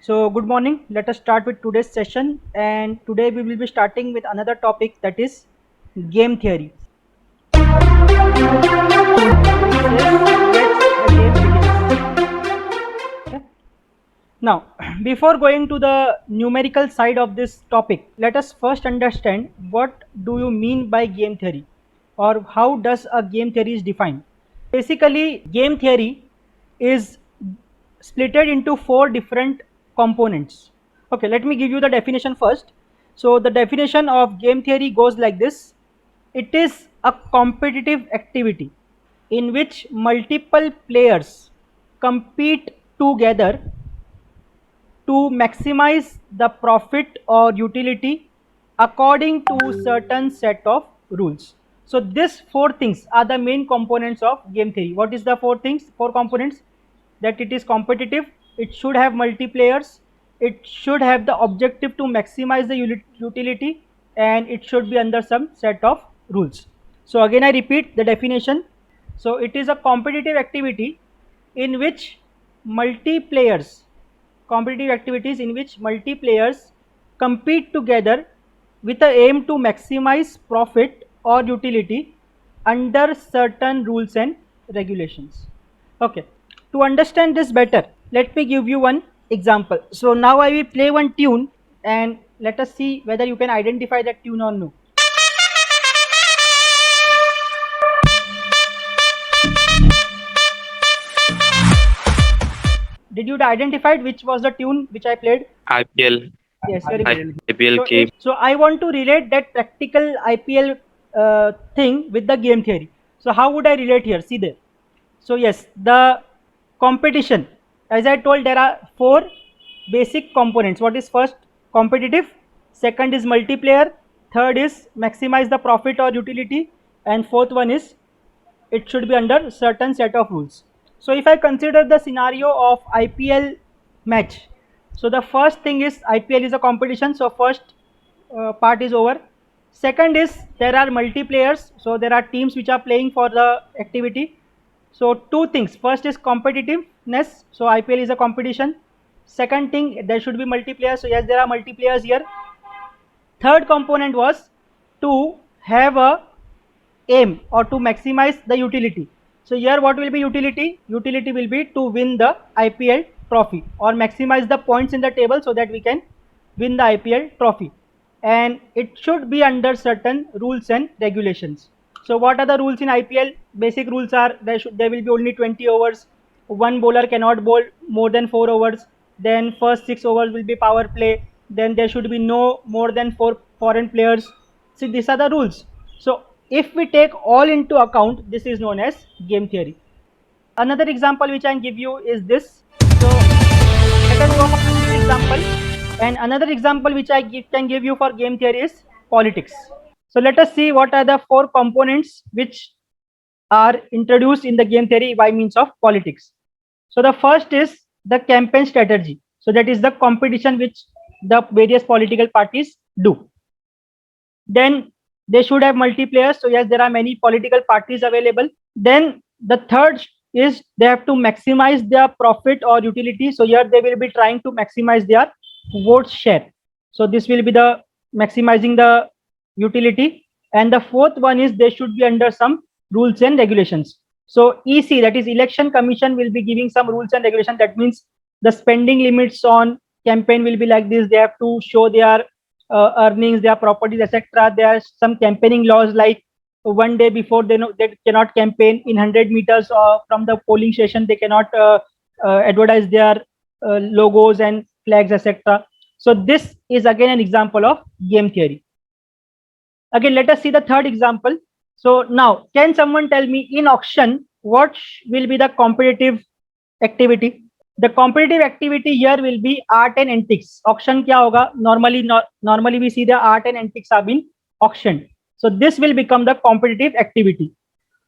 So, good morning. Let us start with today's session. And today we will be starting with another topic, that is game theory. Okay. Now, before going to the numerical side of this topic, let us first understand what do you mean by game theory, or how does a game theory is defined. Basically, game theory is splitted into four different components. Okay, let me give you the definition first. So the definition of game theory goes like this: it is a competitive activity in which multiple players compete together to maximize the profit or utility according to certain set of rules. So these four things are the main components of game theory. What is the four things, four components? That it is competitive, it should have multiplayers, it should have the objective to maximize the utility, and it should be under some set of rules. So again I repeat the definition. So it is a competitive activity in which multiplayers competitive activities in which multiplayers compete together with the aim to maximize profit or utility under certain rules and regulations. Okay, to understand this better, let me give you one example. So now I will play one tune and let us see whether you can identify that tune or no. Did you identify which was the tune which I played? IPL, Yes, very good. IPL So, game. so I want to relate that practical IPL thing with the game theory. So how would I relate here? See there. So yes, the competition. As I told, there are four basic components. What is first? Competitive. Second is multiplayer. Third is maximize the profit or utility. And fourth one is it should be under certain set of rules. So if I consider the scenario of IPL match, so the first thing is IPL is a competition, so first part is over. Second is there are multiplayers, so there are teams which are playing for the activity. So two things, first is competitiveness, so IPL is a competition. Second thing, there should be multiplayers, so yes, there are multiplayers here. Third component was to have a aim or to maximize the utility. So here what will be utility? Utility will be to win the IPL trophy or maximize the points in the table so that we can win the IPL trophy. And it should be under certain rules and regulations. So what are the rules in IPL? Basic rules are there will be only 20 overs. One bowler cannot bowl more than 4 overs. Then first 6 overs will be power play. Then there should be no more than 4 foreign players. See, these are the rules. So if we take all into account, this is known as game theory. Another example which I can give you is this. So let us go for another example. And another example which can give you for game theory is politics. So let us see what are the four components which are introduced in the game theory by means of politics. So the first is the campaign strategy. So that is the competition which the various political parties do. Then they should have multiplayers. So yes, there are many political parties available. Then the third is they have to maximize their profit or utility. So here they will be trying to maximize their vote share. So this will be the maximizing the utility. And the fourth one is they should be under some rules and regulations. So EC, that is Election Commission, will be giving some rules and regulations. That means the spending limits on campaign will be like this. They have to show their earnings, their properties, etc. There are some campaigning laws like one day before they cannot campaign in 100 meters from the polling station. They cannot advertise their logos and flags, etc. So this is again an example of game theory. Again, let us see the third example. So now, can someone tell me in auction what will be the competitive activity? The competitive activity here will be art and antiques. Auction kya hoga? Normally we see the art and antiques have been auctioned. So this will become the competitive activity.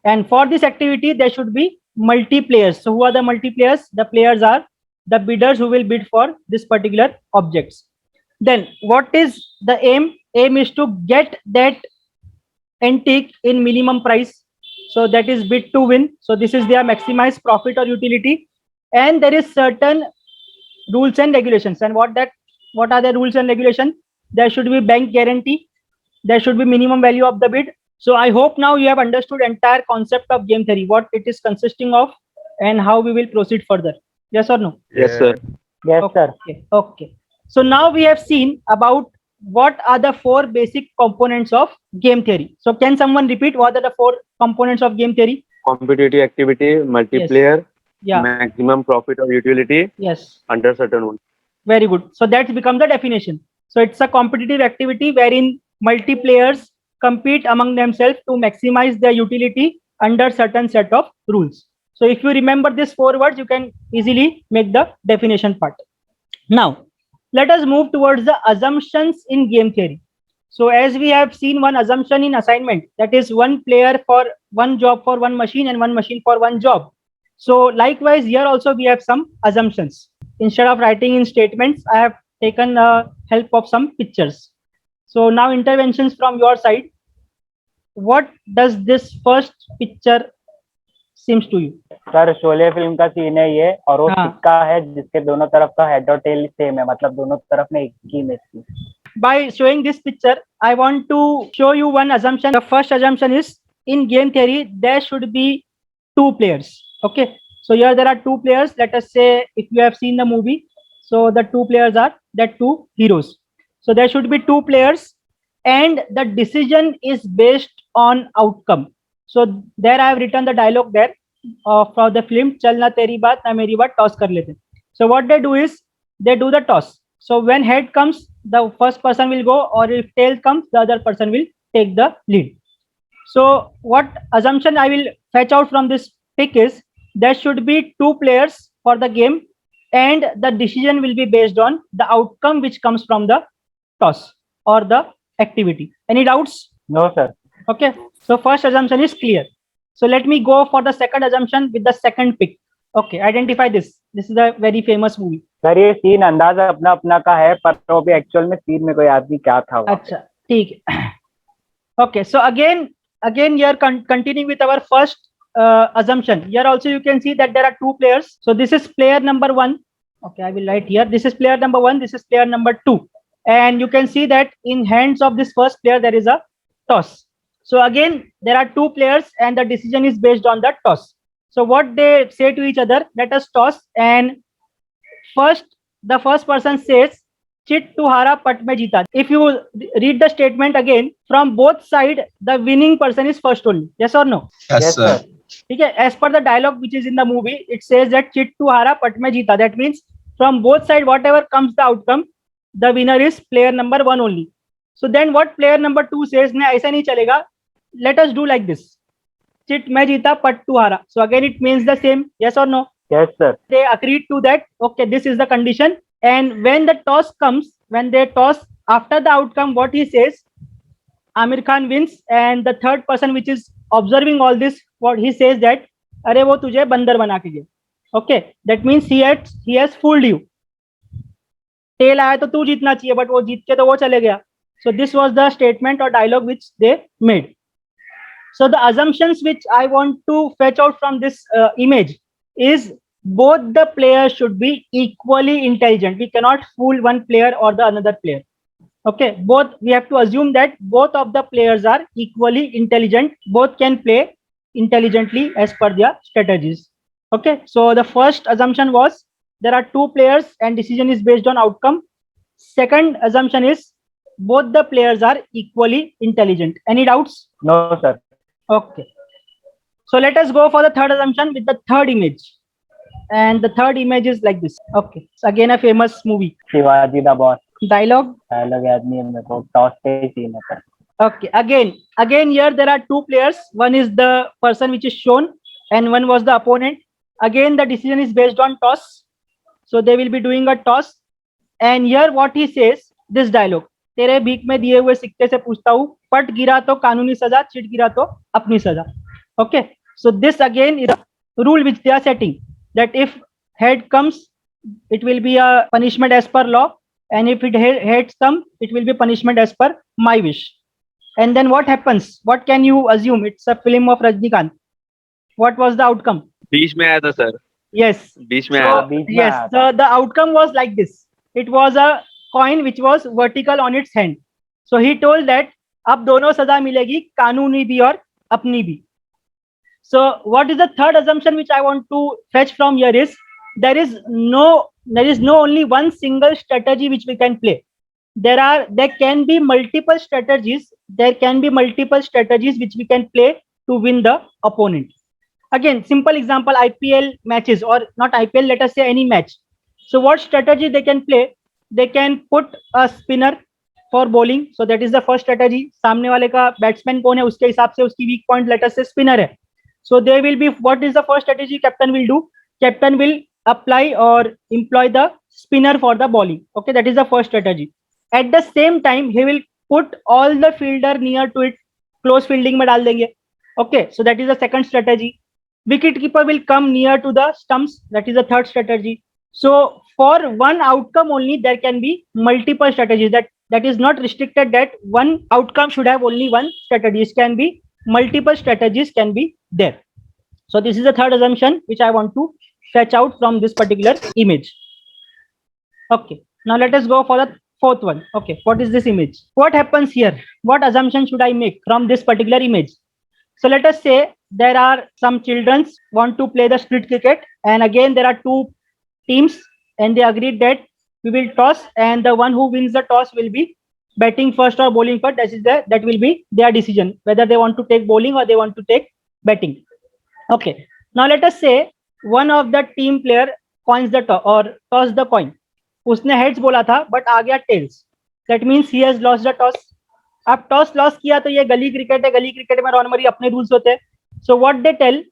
And for this activity, there should be multiplayers. So who are the multiplayers? The players are the bidders who will bid for this particular objects. Then what is the aim? Aim is to get that antique in minimum price. So that is bid to win. So this is their maximized profit or utility. And there is certain rules and regulations. And what are the rules and regulations? There should be bank guarantee. There should be minimum value of the bid. So I hope now you have understood entire concept of game theory, what it is consisting of, and how we will proceed further. Yes or no? Yes, sir. Yes, sir. Okay. Okay. So now we have seen about what are the four basic components of game theory. So can someone repeat what are the four components of game theory? Competitive activity, multiplayer, Yeah. maximum profit or utility Yes. under certain one. Very good. So that's become the definition. So it's a competitive activity wherein multiplayers compete among themselves to maximize their utility under certain set of rules. So if you remember these four words, you can easily make the definition part. Now, let us move towards the assumptions in game theory. So as we have seen one assumption in assignment, that is one player for one job for one machine and one machine for one job. So likewise here also we have some assumptions. Instead of writing in statements, I have taken help of some pictures. So now interventions from your side. What does this first picture seems to you? Sir Sholay film का scene है ये, और वो हाँ. सिक्का है जिसके दोनों तरफ का हेड और टेल सेम है, मतलब दोनों तरफ में एक ही इमेज थी. By showing this picture, I want to show you one assumption. The first assumption is in game theory, there should be two players. Okay. So here there are two players. Let us say if you have seen the movie, so the two players are the two heroes. So there should be two players and the decision is based on outcome. So there I have written the dialogue there for the film Chalna Teri Baat Na Meri Baat toss kar lete. So what they do is they do the toss. So when head comes, the first person will go, or if tail comes, the other person will take the lead. So what assumption I will fetch out from this pic is there should be two players for the game and the decision will be based on the outcome which comes from the toss or the activity. Any doubts? No sir. Okay. So first assumption is clear. So let me go for the second assumption with the second pic. Okay, identify this. This is a very famous movie. Sir ये scene अंदाज अपना अपना का है, पर वो भी actual में सीन में कोई आदमी क्या था वो. अच्छा, ठीक है. Okay, so again here continuing with our first assumption. Here also you can see that there are two players. So this is player number 1. Okay, I will write here. This is player number 1. This is player number 2. And you can see that in hands of this first player there is a toss. So again there are two players and the decision is based on the toss. So what they say to each other, let us toss, and the first person says chit tu hara pat mein jeeta. If you read the statement again, from both side the winning person is first only. Yes or no? Yes sir. Okay, as per the dialogue which is in the movie, it says that chit tu hara pat mein jeeta. That means from both side whatever comes the outcome, the winner is player number 1 only. So then what player number 2 says, nahi aisa nahi chalega, let us do like this. Chit मैं जीता पट तू हारा. So again it means the same. Yes or no? Yes sir. They agreed to that. Okay, this is the condition. And when the toss comes, when they toss, after the outcome, what he says, Amir Khan wins, and the third person which is observing all this, what he says that, अरे वो तुझे बंदर बना के गया. Okay, that means he has fooled you. Tail आया तो तू जीतना चाहिए, but वो जीत के तो वो चले गया. So this was the statement or dialogue which they made. So the assumptions which I want to fetch out from this image is both the players should be equally intelligent. We cannot fool one player or the another player. Okay, we have to assume that both of the players are equally intelligent. Both can play intelligently as per their strategies. Okay, so the first assumption was there are two players and decision is based on outcome. Second assumption is both the players are equally intelligent. Any doubts? No sir. Okay. So let us go for the third assumption with the third image. And the third image is like this. Okay. So again a famous movie. Shivaji the boss. Dialogue. Dialogue याद नहीं है मेरे को, toss पे ही scene है sir. Okay. Again here there are two players. One is the person which is shown and one was the opponent. Again the decision is based on toss. So they will be doing a toss. And here what he says, this dialogue. तेरे भीख में दिए हुए सिक्के से पूछता हूँ, पट गिरा तो कानूनी सजा, चिट गिरा तो अपनी सजा. Okay, so this again is a rule which they are setting, that if head comes, it will be a punishment as per law, and if it heads come, it will be punishment as per my wish. And then what happens? What can you assume? It's a film of Rajnikant. What was the outcome? बीच में आया था sir. Yes. बीच में So, आया बीच में yes, आया था। the outcome was like this. It was a coin which was vertical on its hand. So he told that अब दोनों सजा मिलेगी, कानूनी भी और अपनी भी. So what is the third assumption which I want to fetch from here is there is no only one single strategy which we can play. There can be multiple strategies. There can be multiple strategies which we can play to win the opponent. Again, simple example, IPL matches, or not IPL, let us say any match. So what strategy they can play? They can put a spinner for bowling. So that is the first strategy. सामने वाले का batsman कौन है उसके हिसाब से उसकी weak point let us से स्पिनर है. So there will be, what is the first strategy captain will do? Captain will apply or employ the spinner for the bowling. Okay, that is the first strategy. At the same time, he will put all the fielder near to it, close fielding में डाल देंगे. Okay, so that is the second strategy. Wicket keeper will come near to the stumps. That is the third strategy. So for one outcome only, there can be multiple strategies. That is not restricted that one outcome should have only one strategy. It can be multiple strategies can be there. So this is the third assumption which I want to fetch out from this particular image. Okay, now let us go for the fourth one. Okay, what is this image? What happens here? What assumption should I make from this particular image? So let us say there are some children want to play the street cricket, and again there are two teams, and they agreed that we will toss, and the one who wins the toss will be batting first or bowling first. That will be their decision whether they want to take bowling or they want to take batting. Okay. Now let us say one of the team player coins the toss the coin. उसने heads बोला था but आ गया tails. That means he has lost the toss. अब toss loss किया तो ये गली cricket है. गली क्रिकेट में नॉर्मली अपने रूल्स होते हैं. सो व्हाट दे टेल,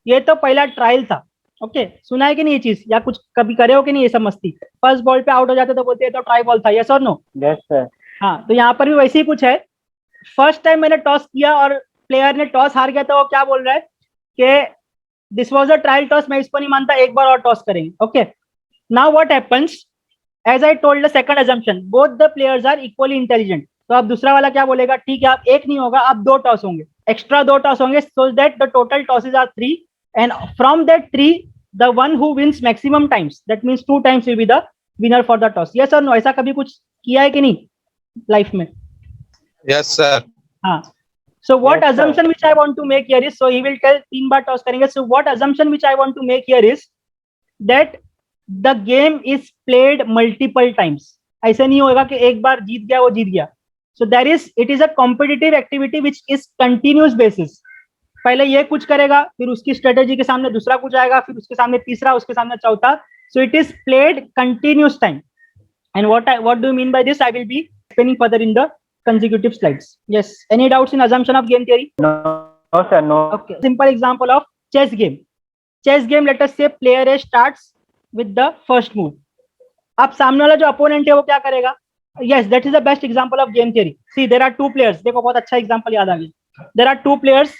ये तो पहला ट्रायल था. ओके, सुना है कि नहीं ये चीज, या कुछ कभी करे हो कि नहीं ये सब मस्ती? फर्स्ट बॉल पे आउट हो जाते तो बोलते हैं तो ट्राई बॉल था. यस और नो? Yes sir. हाँ, तो यहाँ पर भी वैसे ही कुछ है. फर्स्ट टाइम मैंने टॉस किया और प्लेयर ने टॉस हार गया, तो वो क्या बोल रहा है कि this was a trial toss, मैं इसको नहीं मानता, एक बार और टॉस करेंगे. Okay, now what happens, as I told the second assumption, both the players are equally intelligent. तो अब दूसरा वाला क्या बोलेगा, ठीक है आप एक नहीं होगा, आप दो टॉस होंगे, एक्स्ट्रा दो टॉस होंगे, so that the total tosses are 3, and from that 3 the one who wins maximum times, that means 2 times will be the winner for the toss. Yes और नो? ऐसा कभी कुछ किया है कि नहीं लाइफ में? Yes, sir. हाँ. So what Yes, sir. assumption which I want to make here is, so he will tell 3 bar toss करेंगे. So what assumption which I want to make here is that the game is played multiple times. ऐसा नहीं होगा कि एक बार जीत गया वो जीत गया. So it is a competitive activity which is continuous basis. पहले ये कुछ करेगा, फिर उसकी स्ट्रेटेजी के सामने दूसरा कुछ आएगा, फिर उसके सामने तीसरा, उसके सामने चौथा. So it is played continuous time. And what do you mean by this? I will be explaining further in the consecutive slides. Yes. Any doubts in assumption of game theory? No, no sir, no. Okay. Simple example of chess game. Chess game, let us say player A starts with the first move. अब सामने वाला जो opponent है वो क्या करेगा? Yes, that is the best example of game theory. See, there are two players. देखो बहुत अच्छा example याद आ गया. There are two players.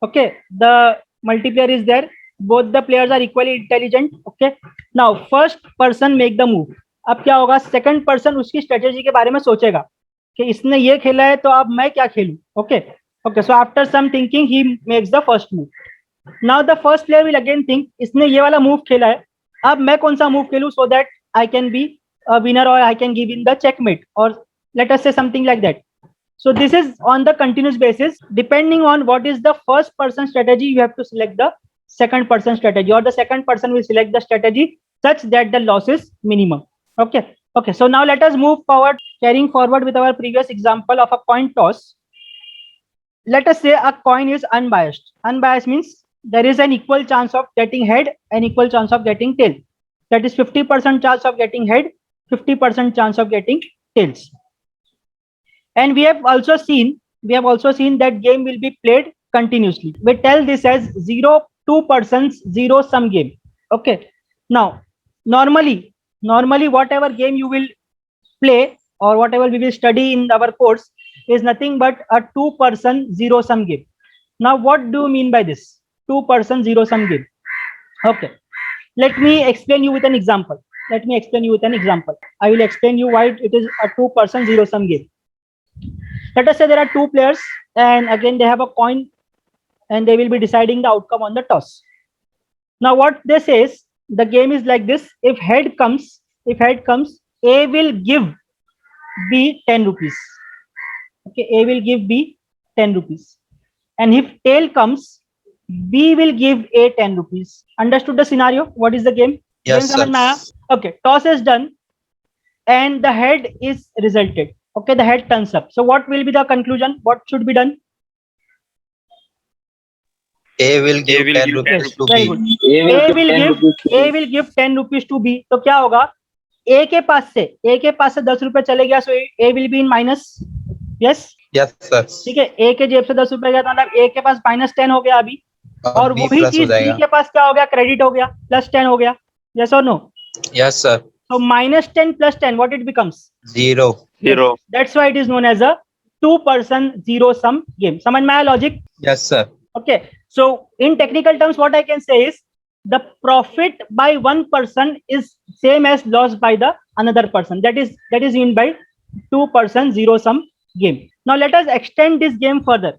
Okay, the multiplayer is there. Both the players are equally intelligent. Okay. Now first person make the move. अब क्या होगा? Second person उसकी strategy के बारे में सोचेगा कि इसने ये खेला है तो अब मैं क्या खेलूं. Okay. Okay. So after some thinking, he makes the first move. Now the first player will again think, इसने ये वाला move खेला है, अब मैं कौन सा move खेलूं so that I can be a winner or I can give in the checkmate, or let us say something like that. So this is on the continuous basis. Depending on what is the first person strategy, you have to select the second person strategy, or the second person will select the strategy such that the loss is minimum. Okay. Okay. So now let us move forward, carrying forward with our previous example of a coin toss. Let us say a coin is unbiased. Unbiased means there is an equal chance of getting head and equal chance of getting tail. That is 50% chance of getting head, 50% chance of getting tails. And we have also seen that game will be played continuously. We tell this as 2% zero sum game. Okay. Now, normally whatever game you will play or whatever we will study in our course is nothing but a 2% zero sum game. Now, what do you mean by this 2% zero sum game? Okay. Let me explain you with an example. I will explain you why it is a 2% zero sum game. Let us say there are two players, and again they have a coin, and they will be deciding the outcome on the toss. Now what this is, the game is like this. If head comes, A will give B 10 rupees. Okay, A will give B 10 rupees. And if tail comes, B will give A 10 rupees. Understood the scenario? What is the game? Yes, Game समझ में आया? sir. Okay, toss is done and the head is resulted. Okay, the head turns up. So what will be the conclusion? What should be done? A will give 10 Yes, rupees to very B. good. A will give 10 rupees to B. तो क्या होगा? A के पास से 10 रुपए चले गया, so A will be in minus. Yes. Yes, sir. ठीक है, A के जेब से 10 रुपए गया, तो मतलब A के पास minus 10 हो गया अभी, और B वही plus हो चीज B जाएगा. के पास क्या हो गया? क्रेडिट हो गया, प्लस 10 हो गया. Yes or no? Yes, sir. So minus 10 plus 10, what it becomes? 0. Zero. That's why it is known as a two-person zero-sum game. समझ में आया logic? Yes, sir. Okay, so in technical terms, what I can say is the profit by one person is same as loss by the another person. That is meant by two-person zero-sum game. Now let us extend this game further.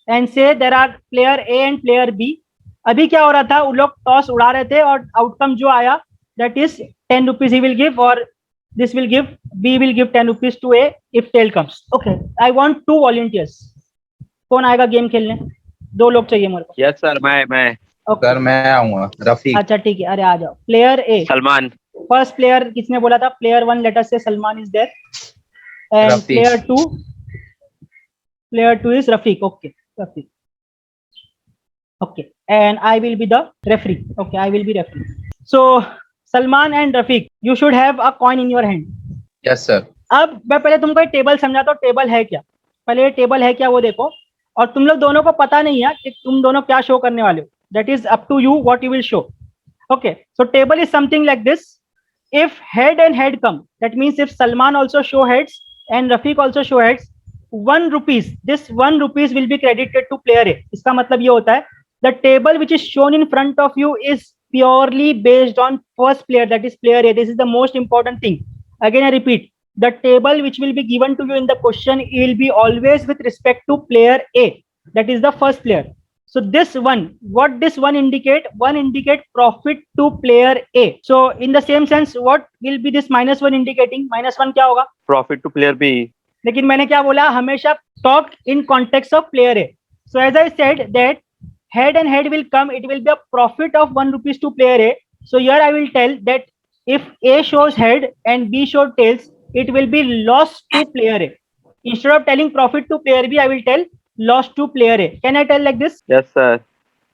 And say there are player A and player B. अभी क्या हो रहा था? वो लोग toss उड़ा रहे थे और आउटकम जो आया, that is 10 rupees he will give, or this will give, B will give 10 rupees to A if tail comes. Okay, I want 2 volunteers. कौन आएगा गेम खेलने? 2 लोग चाहिए मेरे को. Yes sir. मैं Okay. सर मैं आऊंगा. रफीक. अच्छा ठीक है, अरे आ जाओ. Player A, Salman. First player किसने बोला था? Player 1, let us say Salman is there, and Rafiq. Player 2 is Rafiq. Okay, Rafiq. Okay, and I will be the referee. Okay, I will be referee. So Salman and Rafiq, you should have a coin in your hand. Yes, sir. अब मैं पहले तुमको एक table समझाता हूँ. Table है क्या? पहले ये टेबल है क्या वो देखो. और तुम लोग दोनों को पता नहीं है कि तुम दोनों क्या शो करने वाले हो. That is up to you what you will show. Okay, so table is something like this. If head and head come, that means if Salman also show heads and Rafiq also show heads, 1 rupees, this 1 rupees will be credited to player A. इसका मतलब ये होता है, the table which is shown in front of you is purely based on first player, that is player A. This is the most important thing. Again I repeat, the table which will be given to you in the question will be always with respect to player A, that is the first player. So this one, what this one indicate? One indicate profit to player A. So in the same sense, what will be this -1 indicating? -1 क्या होगा? Profit to player B. लेकिन मैंने क्या बोला? हमेशा talk in context of player A. So as I said that head and head will come, it will be a profit of 1 rupees to player A. So here I will tell that if A shows head and B shows tails, it will be loss to player A. Instead of telling profit to player B, I will tell loss to player A. Can I tell like this? Yes sir.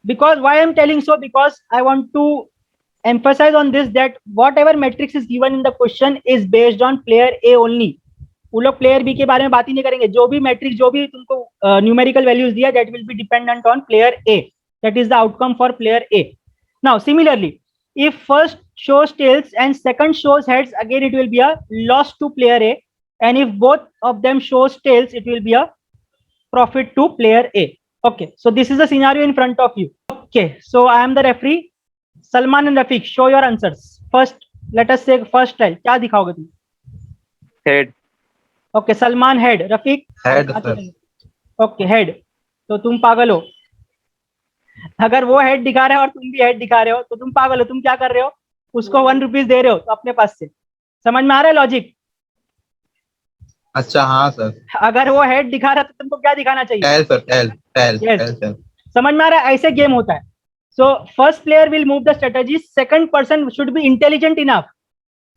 Because why I'm telling so? Because I want to emphasize on this that whatever matrix is given in the question is based on player A only. वो लोग player B के बारे में बात ही नहीं करेंगे. जो भी मैट्रिक्स, जो भी तुमको न्यूमेरिकल वैल्यूज दिया, that will be dependent on player A. That is the outcome for player A. Now similarly, if first shows tails and second shows heads, again it will be a loss to player A, and if both of them shows tails, it will be a profit to player A. Okay, so this is the scenario in front of you. Okay, so I am the referee. Salman and Rafiq, show your answers. First, let us say first trial. क्या दिखाओगे तुम? Head. Okay, Salman head, Rafiq Head, sir. Okay, head. तो तुम पागल हो. अगर वो head दिखा रहे हो और तुम भी हेड दिखा रहे हो तो तुम पागल हो. तुम क्या कर रहे हो? उसको 1 रुपीज दे रहे हो तो अपने पास से. समझ में आ रहा है लॉजिक? अच्छा हाँ सर. अगर वो हेड दिखा रहा है तो तुमको क्या दिखाना चाहिए? Tail sir. Tail. Yes. Tail sir. समझ में आ रहा है? ऐसे गेम होता है. So first player will move the strategy. Second person should be intelligent enough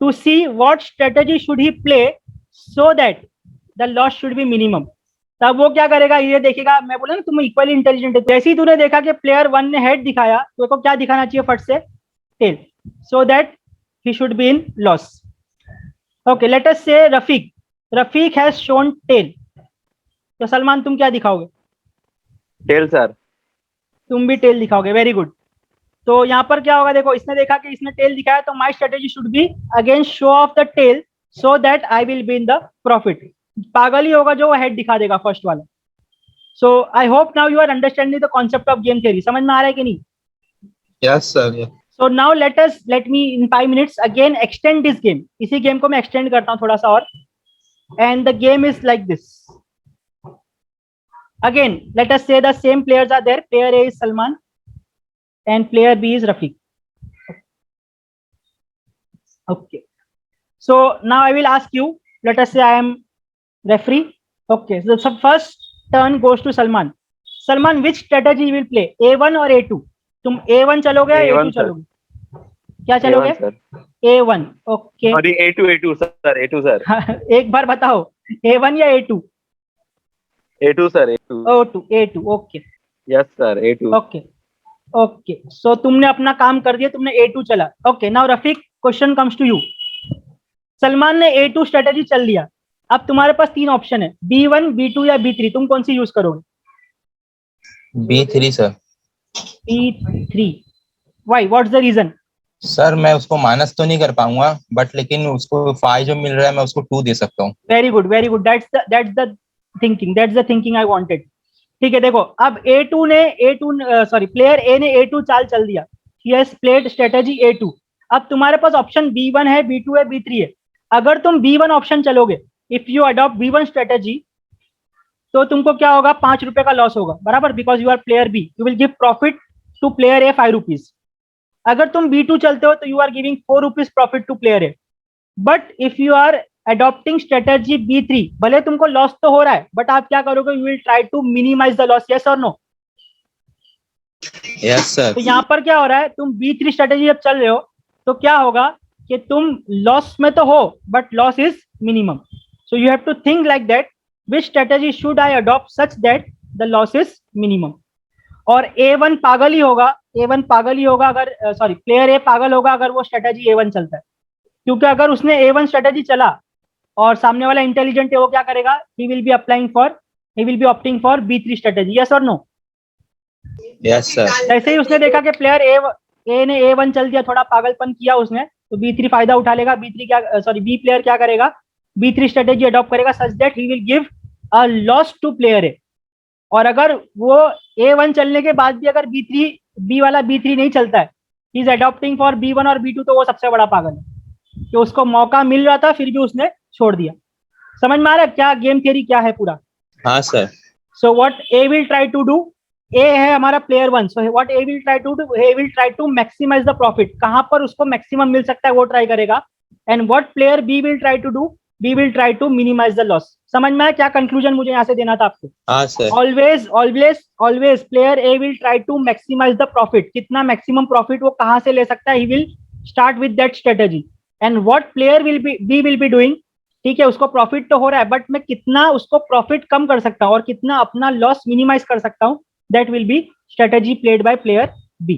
to see what strategy should he play so that the loss should be minimum. तब वो क्या करेगा? ये देखेगा. मैं बोला ना तुम इक्वली इंटेलिजेंट है. जैसे ही तूने देखा कि प्लेयर 1 ने हेड दिखाया तो को क्या दिखाना चाहिए फट से? Tail, so that he should be in loss. Okay, let us say Rafiq has shown tail. तो सलमान तुम क्या दिखाओगे? Tail sir. तुम भी टेल दिखाओगे. Very good. तो यहाँ पर क्या होगा? देखो, इसने देखा कि इसने टेल दिखाया तो my strategy should be again show of the tail so that I will be in the profit. पागल ही होगा जो हेड दिखा देगा फर्स्ट वाला. So I hope now you are understanding the concept of game theory. समझ में आ रहा है कि नहीं? Yes, sir. Yes. So now let me in 5 minutes again extend this game. इसी गेम को मैं extend करता हूँ थोड़ा सा और. And the game is like this. Again, let us say the same players are there. Player A is Salman. and player B is Rafiq. Okay. So now I will ask you, let us say I am referee. Okay, so the first turn goes to Salman. Salman, which strategy you will play? A1 or A2? तुम A1 चलोगे या A2 A1 sir. चलोगे? क्या चलोगे? A1 sir. A1. Okay. Sorry, A2 sir. A2 sir. एक बार बताओ, A1 या A2? A2 sir. A2. O2, A2. Okay. Yes sir. A2. Okay. Okay. So तुमने अपना काम कर दिया, तुमने A2 चला. Okay. Now Rafiq, question comes to you. Salman ने A2 स्ट्रेटेजी चल दिया. अब तुम्हारे पास तीन ऑप्शन है, B1, B2 या B3. तुम कौन सी यूज करोगे? B3 sir. B3. Why? What's the reason? Sir मैं उसको माइनस तो नहीं कर पाऊंगा, बट लेकिन उसको 5 जो मिल रहा है मैं उसको 2 दे सकता हूँ. Very good, very good. That's the thinking. That's the thinking I wanted. ठीक है, देखो अब प्लेयर A ने A2 चाल चल दिया. He has played strategy A2. अब तुम्हारे पास ऑप्शन B1 है, B2 है, B3 है. अगर तुम B1 ऑप्शन चलोगे, if you adopt B1 strategy, तो तुमको क्या होगा? 5 रुपए का लॉस होगा, बराबर, because you are player B. You will give profit to player A 5 rupees. अगर तुम B2 चलते हो तो you are giving 4 rupees profit to player A. But if you are adopting strategy B3, भले तुमको लॉस तो हो रहा है, बट आप क्या करोगे? You will try to minimise the loss. Yes और नो? Yes sir. तो यहाँ पर क्या हो रहा है, तुम B3 स्ट्रेटेजी जब चल रहे हो तो क्या होगा कि तुम लॉस में तो हो, but loss is minimum. So you have to think like that, which strategy should I adopt such that the loss is minimum. और A1 पागल ही होगा, अगर प्लेयर ए पागल होगा अगर वो स्ट्रेटेजी A1 चलता है, क्योंकि अगर उसने A1 स्ट्रेटेजी चला और सामने वाला इंटेलिजेंट है, वो क्या करेगा? He will be opting for B3 strategy. Yes और नो? Yes sir. ऐसे ही उसने देखा कि प्लेयर ए ने A1 चल दिया, थोड़ा पागलपन किया उसने, तो B3 फायदा उठा लेगा. बी प्लेयर क्या करेगा? B3 स्ट्रेटेजी अडॉप्ट करेगा such that he will give a loss to player A. और अगर वो A1 चलने के बाद भी अगर B3 नहीं चलता है, he is adopting for B1 और B2, तो वो सबसे बड़ा पागल है कि उसको मौका मिल रहा था फिर भी उसने छोड़ दिया. समझ में आ रहा है क्या गेम थियरी क्या है पूरा? हाँ sir. So what A will try to do, A है हमारा player 1. So what A will try to do, A will try to maximise the profit. कहां पर उसको मैक्सिमम मिल सकता है वो ट्राई करेगा. And what player B will try to do, B will try to minimise the loss. समझ में आया क्या कंक्लूजन मुझे यहाँ से देना था आपको? हाँ sir. Always player A will try to maximise the profit. कितना मैक्सिमम प्रॉफिट वो कहां से ले सकता है, he will start with that strategy. And what player B will be doing, ठीक है, उसको प्रॉफिट तो हो रहा है, बट मैं कितना उसको प्रॉफिट कम कर सकता हूँ और कितना अपना लॉस मिनिमाइज कर सकता हूँ, that will be strategy played by player B.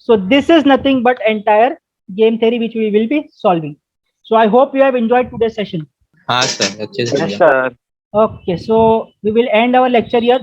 So this is nothing but entire game theory which we will be solving. So I hope you have enjoyed today's session. हाँ sir, अच्छे से. Yes sir. Okay, so we will end our lecture here.